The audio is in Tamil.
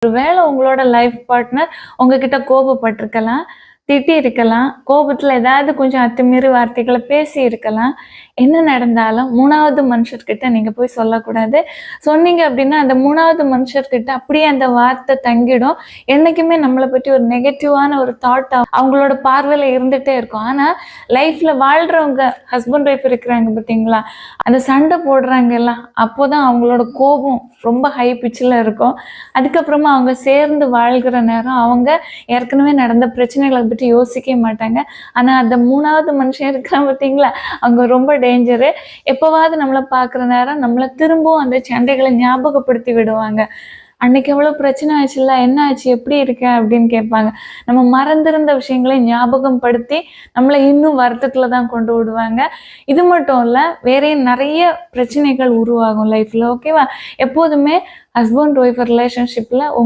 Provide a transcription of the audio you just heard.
ஒருவேளை உங்களோட லைஃப் பார்ட்னர் உங்ககிட்ட கோபப்பட்டிருக்கலாம், திட்டி இருக்கலாம், கோபத்துல ஏதாவது கொஞ்சம் அத்துமீறி வார்த்தைகளை பேசி இருக்கலாம். என்ன நடந்தாலும் 3வது மனுஷர்கிட்ட நீங்க போய் சொல்லக்கூடாது. சொன்னீங்க அப்படின்னா, அந்த 3வது மனுஷர்கிட்ட அப்படியே அந்த வார்த்தை தங்கிடும். என்னைக்குமே நம்மளை பற்றி ஒரு நெகட்டிவான ஒரு தாட் அவங்களோட பார்வையில இருந்துட்டே இருக்கும். ஆனா லைஃப்ல வாழ்றவங்க ஹஸ்பண்ட் ஒய்ஃப் இருக்கிறாங்க பார்த்தீங்களா, அந்த சண்டை போடுறாங்க எல்லாம் அப்போதான் அவங்களோட கோபம் ரொம்ப ஹை பிச்சில் இருக்கும். அதுக்கப்புறமா அவங்க சேர்ந்து வாழ்கிற நேரம் அவங்க ஏற்கனவே நடந்த பிரச்சனைகளை பற்றி யோசிக்கவே மாட்டாங்க. ஆனா அந்த 3வது மனுஷன் இருக்கிறான் பார்த்தீங்களா, அவங்க ரொம்ப டேஞ்சரு. எப்போவாவது நம்மளை பார்க்குற நேரம் நம்மளை திரும்பவும் அந்த சண்டைகளை ஞாபகப்படுத்தி விடுவாங்க. அன்னைக்கு எவ்வளோ பிரச்சனை ஆச்சுல்ல, என்ன ஆச்சு, எப்படி இருக்க அப்படின்னு கேட்பாங்க. நம்ம மறந்திருந்த விஷயங்களை ஞாபகம் படுத்தி நம்மளை இன்னும் வருத்தத்தில் தான் கொண்டு விடுவாங்க. இது மட்டும் இல்லை, வேற நிறைய பிரச்சனைகள் உருவாகும் லைஃப்பில். ஓகேவா? எப்போதுமே ஹஸ்பண்ட் ஒய்ஃப் ரிலேஷன்ஷிப்பில்